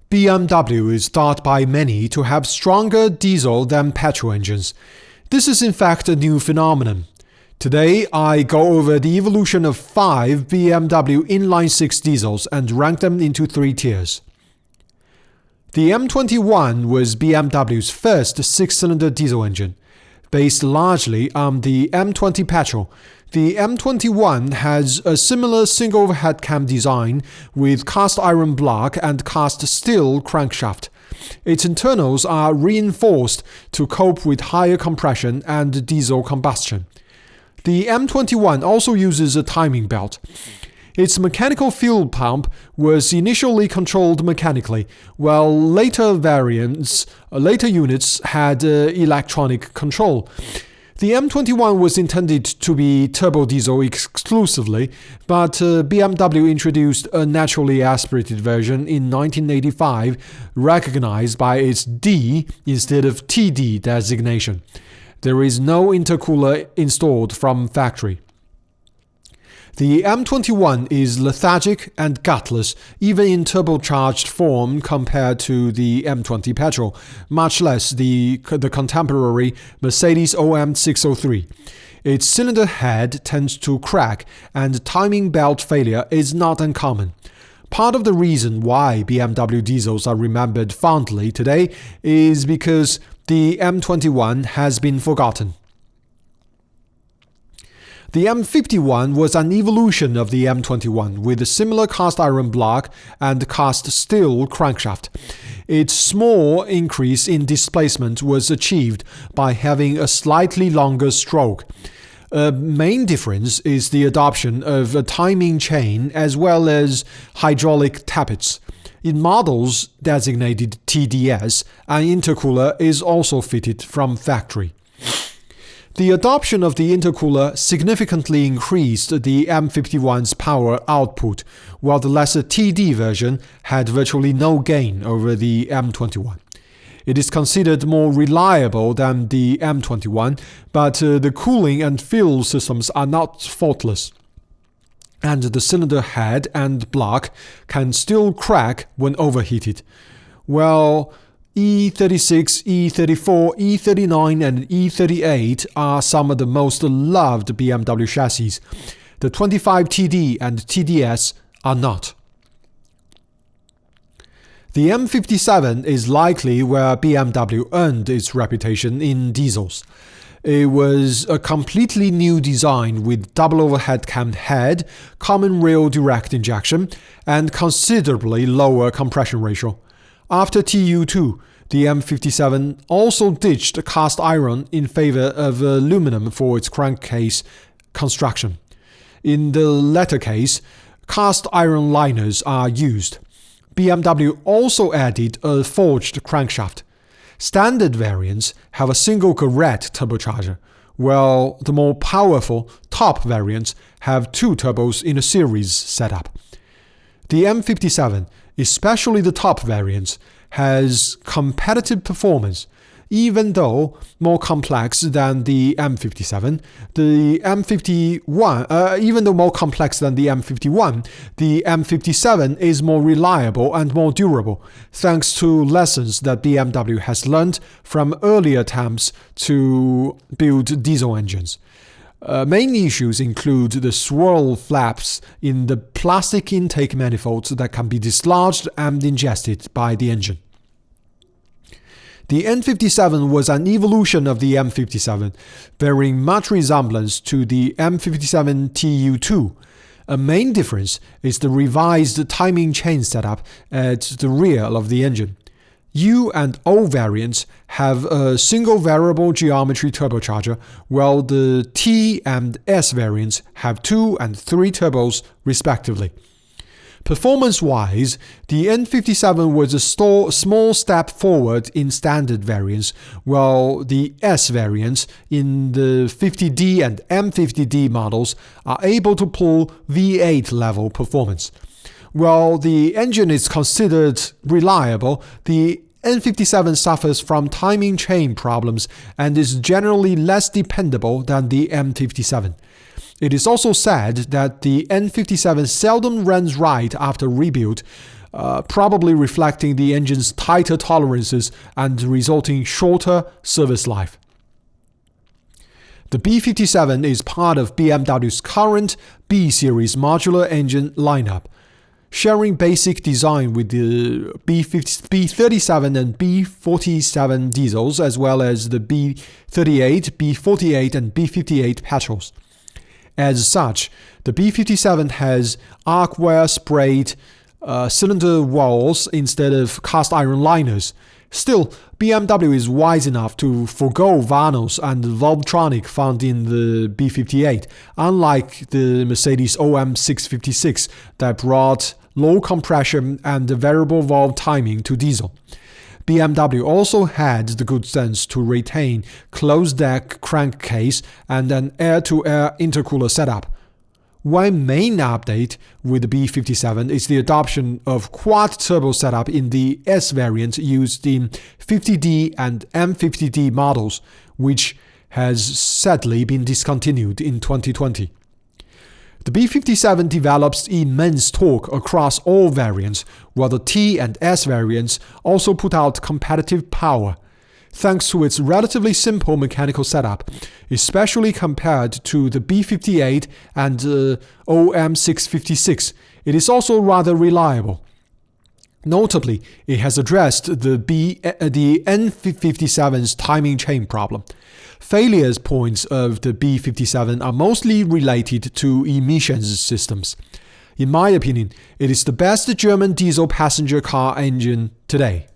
BMW is thought by many to have stronger diesel than petrol engines. This is in fact a new phenomenon. Today, I go over the evolution of 5 BMW Inline-6 diesels and rank them into 3 tiers. The M21 was BMW's first 6-cylinder diesel engine. Based largely on the M20 petrol, the M21 has a similar single overhead cam design with cast iron block and cast steel crankshaft. Its internals are reinforced to cope with higher compression and diesel combustion. The M21 also uses a timing belt. Its mechanical fuel pump was initially controlled mechanically, while later units had electronic control. The M21 was intended to be turbo diesel exclusively, but BMW introduced a naturally aspirated version in 1985, recognized by its D instead of TD designation. There is no intercooler installed from factory. The M21 is lethargic and gutless, even in turbocharged form compared to the M20 petrol, much less the contemporary Mercedes OM 603. Its cylinder head tends to crack, and timing belt failure is not uncommon. Part of the reason why BMW diesels are remembered fondly today is because the M21 has been forgotten. The M51 was an evolution of the M21 with a similar cast iron block and cast steel crankshaft. Its small increase in displacement was achieved by having a slightly longer stroke. A main difference is the adoption of a timing chain as well as hydraulic tappets. In models designated TDS, an intercooler is also fitted from factory. The adoption of the intercooler significantly increased the M51's power output, while the lesser TD version had virtually no gain over the M21. It is considered more reliable than the M21, but the cooling and fuel systems are not faultless, and the cylinder head and block can still crack when overheated. Well, E36, E34, E39, and E38 are some of the most loved BMW chassis. The 25TD and TDS are not. The M57 is likely where BMW earned its reputation in diesels. It was a completely new design with double overhead cam head, common rail direct injection, and considerably lower compression ratio. After TU2, the M57 also ditched cast iron in favor of aluminum for its crankcase construction. In the latter case, cast iron liners are used. BMW also added a forged crankshaft. Standard variants have a single Garrett turbocharger, while the more powerful top variants have 2 turbos in a series setup. The M57, especially the top variants, has competitive performance. Even though more complex than the M57, the M57 is more reliable and more durable, thanks to lessons that BMW has learned from earlier attempts to build diesel engines. Main issues include the swirl flaps in the plastic intake manifolds that can be dislodged and ingested by the engine. The N57 was an evolution of the M57, bearing much resemblance to the M57 TU2. A main difference is the revised timing chain setup at the rear of the engine. U and O variants have a single variable geometry turbocharger, while the T and S variants have 2 and 3 turbos respectively. Performance-wise, the N57 was a small step forward in standard variants, while the S variants in the 50D and M50D models are able to pull V8 level performance. While the engine is considered reliable, the N57 suffers from timing chain problems and is generally less dependable than the M57. It is also said that the N57 seldom runs right after rebuild. probably reflecting the engine's tighter tolerances and resulting shorter service life. The B57 is part of BMW's current B-series modular engine lineup, sharing basic design with the B37 and B47 diesels, as well as the B38, B48, and B58 petrols. As such, the B57 has arcware sprayed cylinder walls instead of cast iron liners. Still, BMW is wise enough to forgo Vanos and Valvetronic found in the B58, unlike the Mercedes OM656 that brought low compression and variable valve timing to diesel. BMW also had the good sense to retain closed-deck crankcase and an air-to-air intercooler setup. One main update with the B57 is the adoption of quad-turbo setup in the S variant used in 50D and M50D models, which has sadly been discontinued in 2020. The B57 develops immense torque across all variants, while the T and S variants also put out competitive power. Thanks to its relatively simple mechanical setup, especially compared to the B58 and OM656, it is also rather reliable. Notably, it has addressed the N57's timing chain problem. Failure points of the B57 are mostly related to emissions systems. In my opinion, it is the best German diesel passenger car engine today.